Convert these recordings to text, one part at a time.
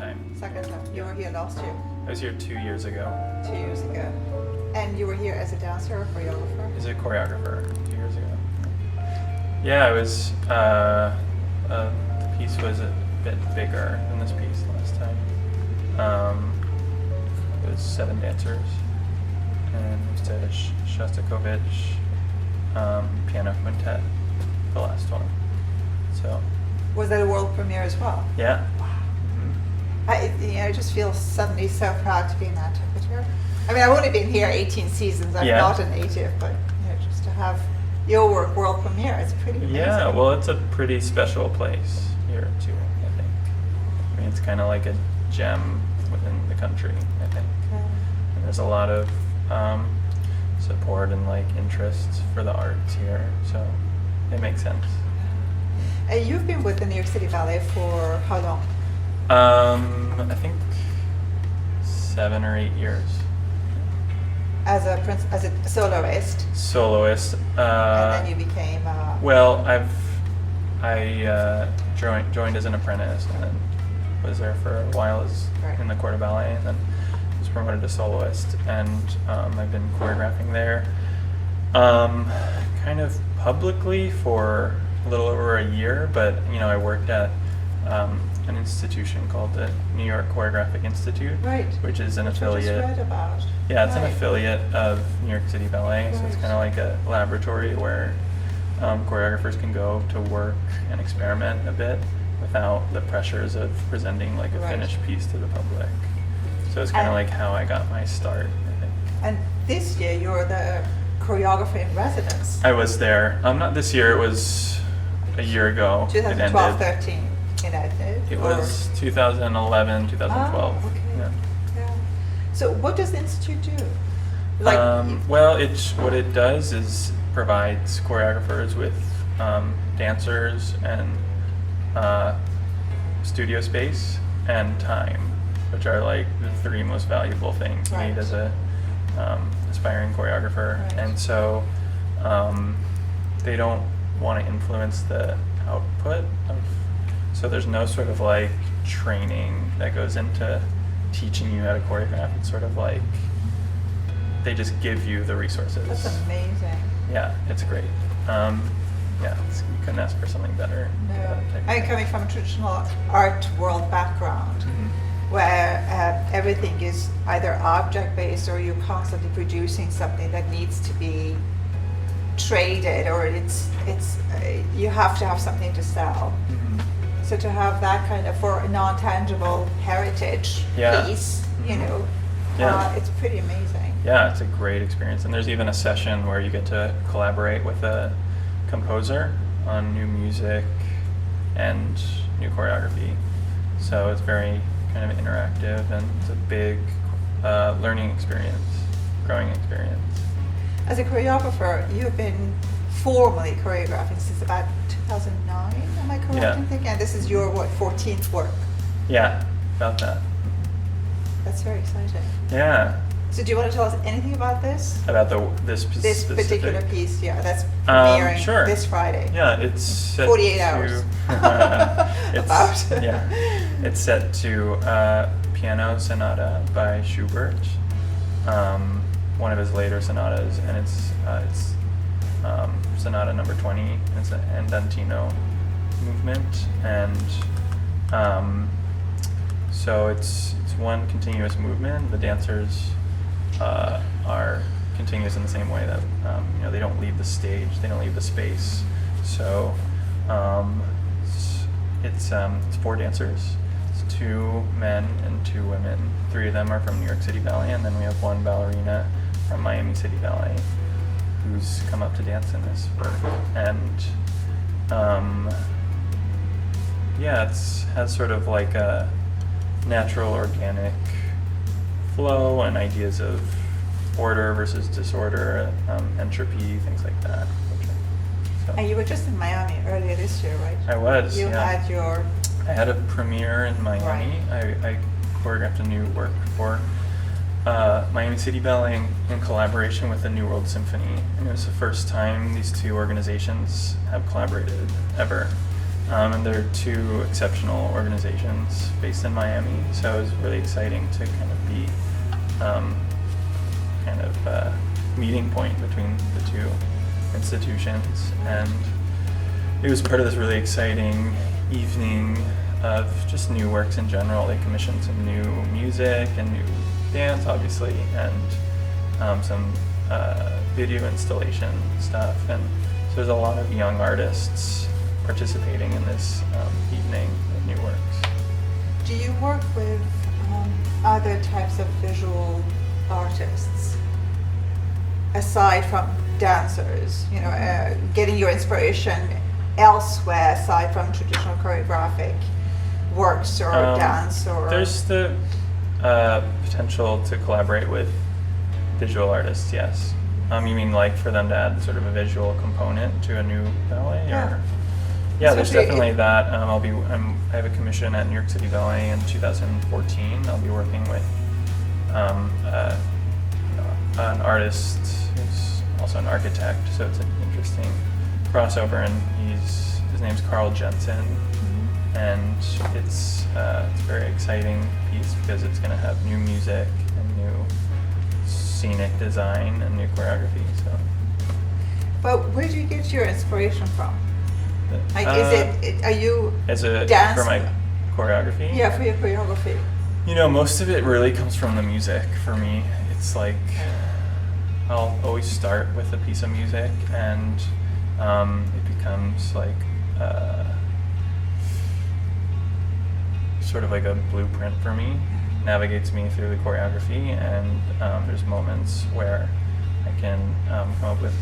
time. Second time. You were here last year. I was here 2 years ago. 2 years ago. And you were here as a dancer or choreographer? As a choreographer 2 years ago. Yeah, it was, the piece was a bit bigger than this piece last time. It was 7 dancers, and we did a Shostakovich piano quintet, the last one. So. Was that a world premiere as well? Yeah. I just feel suddenly so proud to be in Nantucket here. I mean, I've only been here 18 seasons. I'm not a native, but just to have your work world premiere, it's pretty amazing. Yeah, well, it's a pretty special place here too, I think. I mean, it's kind of like a gem within the country, I think. Okay. And there's a lot of support and like interests for the arts here, so it makes sense. You've been with the New York City Ballet for how long? I think 7 or 8 years. As a soloist. Soloist. And then you became. Well, I joined as an apprentice and then was there for a while in the Corps de Ballet, and then was promoted to soloist, and I've been choreographing there, kind of publicly for a little over a year, but I worked at an institution called the New York Choreographic Institute, right, which is an affiliate. I just read about. Yeah, it's an affiliate of New York City Ballet, so it's kind of like a laboratory where choreographers can go to work and experiment a bit without the pressures of presenting like a finished piece to the public. So it's kind of like how I got my start, I think. And this year you're the choreographer in residence. I was there. Not this year, it was a year ago. 2012-13 in Athenaeum? It was 2011, 2012. Oh, okay. Yeah. So what does the Institute do? Well, what it does is provides choreographers with dancers and studio space and time, which are like the 3 most valuable things you need as a aspiring choreographer. Right. And so they don't want to influence the output so there's no sort of like training that goes into teaching you how to choreograph. It's sort of like they just give you the resources. That's amazing. Yeah, it's great. You couldn't ask for something better. No. I'm coming from a traditional art world background, where everything is either object-based or you're constantly producing something that needs to be traded, or it's you have to have something to sell. So to have that kind of for a non-tangible heritage piece, it's pretty amazing. Yeah, it's a great experience. And there's even a session where you get to collaborate with a composer on new music and new choreography. So it's very kind of interactive, and it's a big learning experience, growing experience. As a choreographer, you've been formally choreographing since about 2009, am I correct in thinking? And this is your, 14th work? Yeah, about that. That's very exciting. Yeah. So do you want to tell us anything about this? About this particular piece, that's premiering this Friday. Yeah, it's set 48 hours. It's set to Piano Sonata by Schubert, one of his later sonatas, and it's Sonata number 20. It's an andantino movement, and so it's one continuous movement. The dancers are continuous in the same way that they don't leave the stage, they don't leave the space. So it's 4 dancers. It's 2 men and 2 women. 3 of them are from New York City Ballet, and then we have 1 ballerina from Miami City Ballet who's come up to dance in this work. And it has sort of like a natural, organic flow and ideas of order versus disorder, entropy, things like that. And you were just in Miami earlier this year, right? I was. You had your. I had a premiere in Miami. I choreographed a new work for Miami City Ballet in collaboration with the New World Symphony, and it was the first time these 2 organizations have collaborated ever. And they're two exceptional organizations based in Miami, so it was really exciting to kind of be meeting point between the two institutions. And it was part of this really exciting evening of just new works in general. They commissioned some new music and new dance, obviously, and some video installation stuff. And so there's a lot of young artists participating in this evening of new works. Do you work with other types of visual artists aside from dancers? You know, getting your inspiration elsewhere aside from traditional choreographic works or dance or. There's the potential to collaborate with visual artists. Yes. You mean like for them to add sort of a visual component to a new ballet, Yeah. or? Yeah, there's Especially definitely that. I have a commission at New York City Ballet in 2014. I'll be working with an artist who's also an architect, so it's an interesting crossover. And his name's Carl Jensen, and it's a very exciting piece because it's going to have new music and new scenic design and new choreography. So. But where do you get your inspiration from? Like, are you as a dance? for my choreography? Yeah, for your choreography. You know, most of it really comes from the music for me. It's like I'll always start with a piece of music, and it becomes like sort of like a blueprint for me, navigates me through the choreography, and there's moments where I can come up with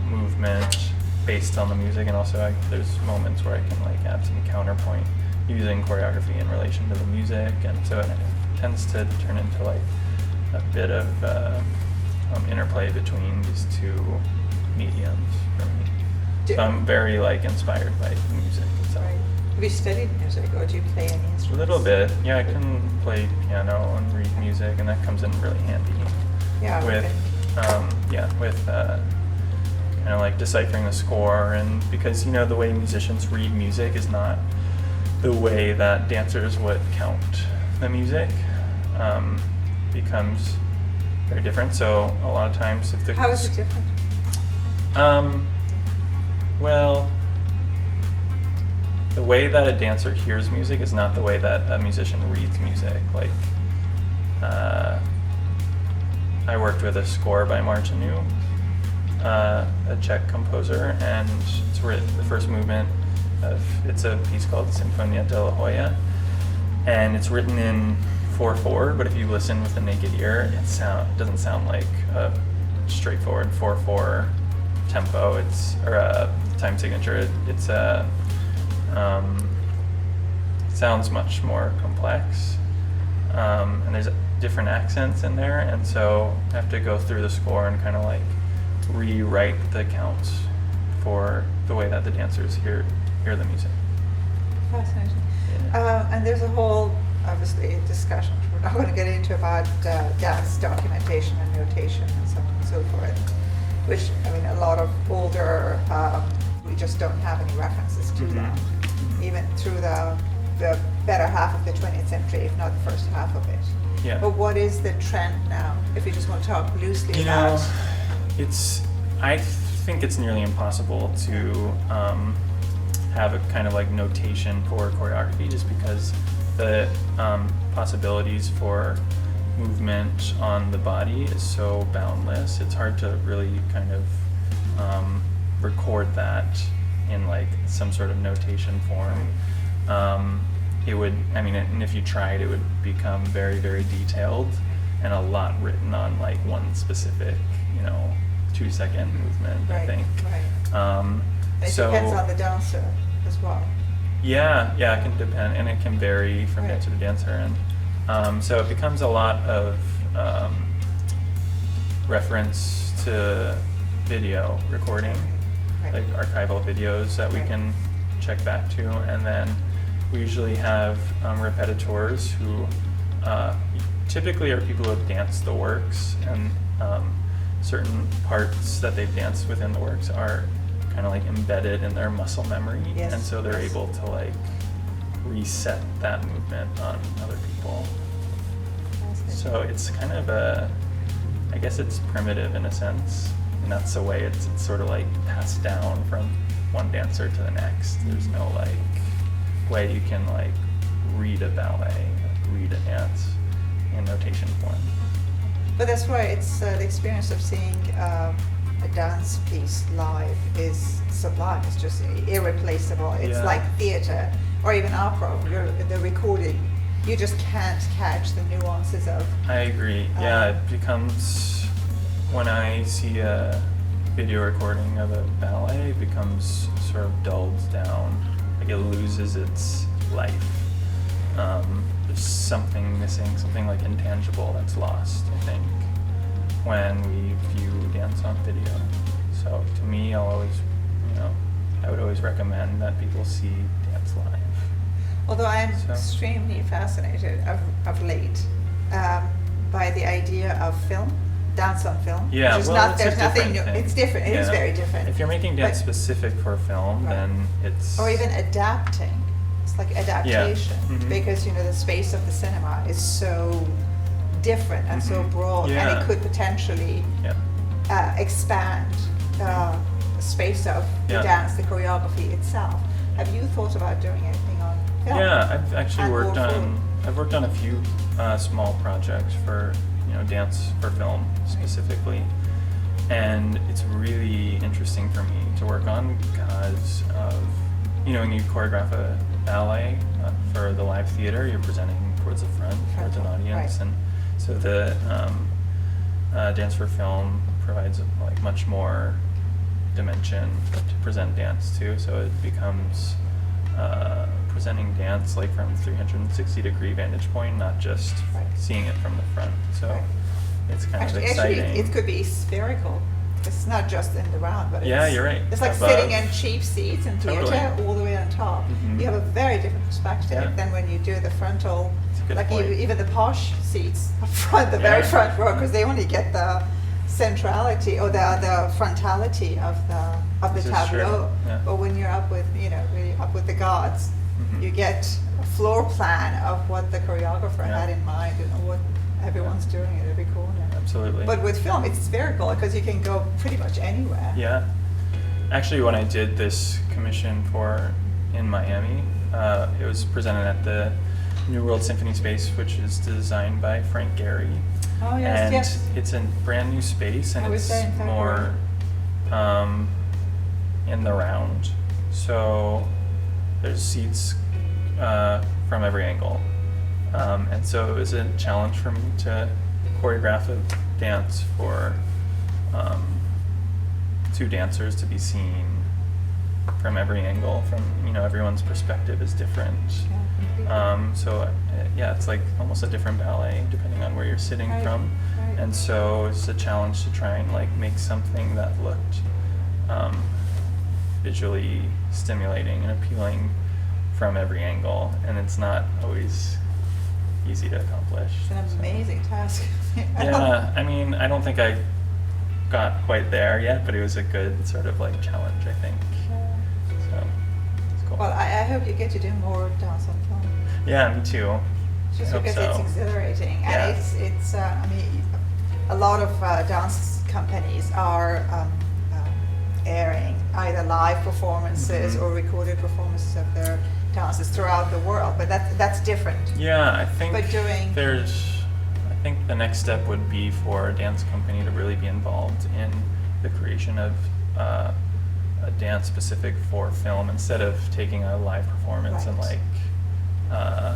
movement based on the music, and also there's moments where I can like add some counterpoint using choreography in relation to the music, and so it tends to turn into like a bit of interplay between these two mediums for me. So I'm very like inspired by music itself. Right. Have you studied music, or do you play any instruments? A little bit, yeah. I can play piano and read music, and that comes in really handy. Yeah. With kind of like deciphering the score, and because you know the way musicians read music is not the way that dancers would count the music, becomes very different. So a lot of times if the How is it different? Well, the way that a dancer hears music is not the way that a musician reads music. Like I worked with a score by Martinu, a Czech composer, and it's written the first movement of, it's a piece called Sinfonia de la Joya, and it's written in 4/4, but if you listen with the naked ear, it doesn't sound like a straightforward 4/4 tempo. It's or a time signature. It's a sounds much more complex, and there's different accents in there, and so I have to go through the score and kind of like rewrite the counts for the way that the dancers hear the music. Fascinating. Yeah. And there's a whole, obviously, discussion we're not going to get into about dance documentation and notation and so on and so forth, which, I mean, a lot of older, we just don't have any references to that, even through the better half of the 20th century, if not the first half of it. Yeah. But what is the trend now, if you just want to talk loosely about? I think it's nearly impossible to have a kind of like notation for choreography, just because the possibilities for movement on the body is so boundless. It's hard to really kind of record that in like some sort of notation form. And if you tried, it would become very, very detailed and a lot written on like one specific, 2-second movement, I think. Right. It depends on the dancer as well. Yeah, it can depend, and it can vary from Right. dancer to dancer, and so it becomes a lot of reference to video recording, Right. like archival videos that we Right. can check back to, and then we usually have repetitors who typically are people who have danced the works, and certain parts that they've danced within the works are kind of like embedded in their muscle memory, Yes, and so they're yes. able to like reset that movement on other people. So it's kind of I guess it's primitive in a sense, and that's the way it's sort of like passed down from one dancer to the next. There's no like way you can like read a ballet, read a dance in notation form. But that's why it's the experience of seeing a dance piece live is sublime. It's just irreplaceable. It's Yeah. like theater or even opera. The recording, you just can't catch the nuances of. I agree. Yeah, it becomes, when I see a video recording of a ballet, it becomes sort of dulled down. Like it loses its life. There's something missing, something like intangible that's lost, I think, when we view dance on video. So to me, I would always recommend that people see dance live. Although I am So- extremely fascinated of late by the idea of film, dance on film. Yeah, which is well, not, it's a there's nothing different new. thing. It's different. It is Yeah. very different. If you're making dance But- specific for film, Right. then it's... Or even adapting. It's like adaptation Mhm. because the space of the cinema is so different and so Mhm. broad, and Yeah. it could potentially Yeah. expand the space of the Yeah. dance, the choreography itself. Have you thought about doing anything on film? Yeah, I've actually And worked or on. film? I've worked on a few small projects for dance for film specifically, and it's really interesting for me to work on because of when you choreograph a ballet for the live theater, you're presenting towards the front, towards an audience, Right. and so the dance for film provides like much more dimension to present dance to, so it becomes presenting dance like from 360-degree vantage point, not just Right. seeing it from the front. So Right. it's kind Actually, of exciting. it could be spherical. It's not just in the round, but Yeah, it's, you're right. It's like Above. sitting in cheap seats in theater Totally. all the way on top. Mhm. You have a very different perspective Yeah. than when you do the frontal, That's a good like point. even the posh seats up front, the very Yeah. front row, because they only get the centrality or the frontality of the This is tableau. true. Yeah. But when you're up with really up with the gods, Mhm. you get a floor plan of what the choreographer Yeah. had in mind and what everyone's doing at every corner. Absolutely. But with film, it's spherical because you can go pretty much anywhere. Yeah. Actually, when I did this commission in Miami, it was presented at the New World Symphony Space, which is designed by Frank Gehry. Oh, yes, and yes. it's a brand new space, and I was it's there in February. more in the round. So there's seats from every angle. And so it was a challenge for me to choreograph a dance for two dancers to be seen from every angle. From everyone's perspective is different. Yeah, completely. So yeah, it's like almost a different ballet depending on where you're sitting Right, from. right. And so it's a challenge to try and like make something that looked visually stimulating and appealing from every angle, and it's not always easy to accomplish. It's an so. amazing task. Yeah, I mean, I don't think I got quite there yet, but it was a good sort of like challenge, I think. So it's cool. Well, I hope you get to do more dance on film. Yeah, me too. Just I hope because so. it's exhilarating, Yeah. and it's. I mean, a lot of dance companies are airing either live performances Mhm. or recorded performances of their dances throughout the world, but that's different. Yeah, I think But doing- I think the next step would be for a dance company to really be involved in the creation of a dance specific for film instead of taking a live performance and Right. like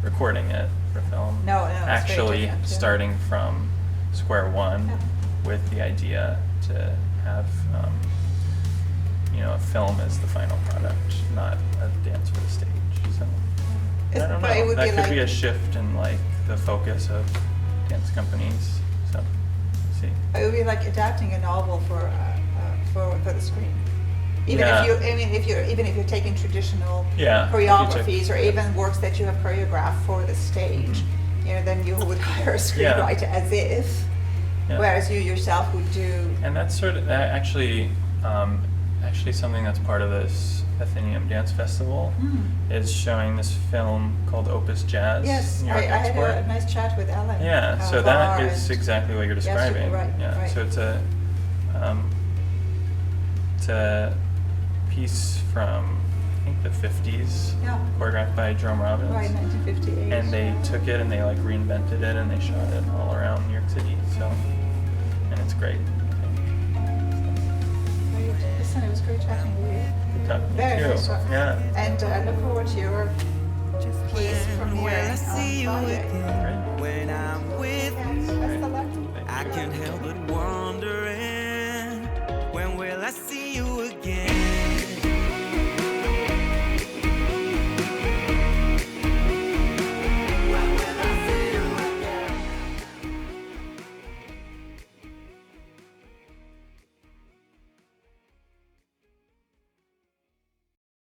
recording it for film. No, it's very actually different, yeah. starting from square one Yeah. with the idea to have a film as the final product, not a dance for the stage. So I don't But it know. would That be could like be a shift in like the focus of dance companies. So we'll see. it would be like adapting a novel for the screen. Even Yeah. if you're taking traditional Yeah, if you choreographies took- or even works that you have choreographed for the stage, Mhm. then you would hire a Yeah. screenwriter as if, Yeah. whereas you yourself would do. And that's sort of that actually actually something that's part of this Athenaeum Dance Festival is showing this film called Opus Jazz. Yes, New I York had Export. a nice chat with Ellen. Yeah, so that is exactly what you're describing. Right, yeah, right. so it's a piece from I think the 50s, Yeah. choreographed by Jerome Robbins. Right, 1958. And they took it and they like reinvented it and they shot it all around New York City. So, and it's great. Great. Listen, it was great chatting with you. Good talking to Very you nice too. talking. Yeah. And I look forward to your piece premiering on Friday. Great. When I'm with Yes, best of luck. I can't help but wondering, when will I see you again?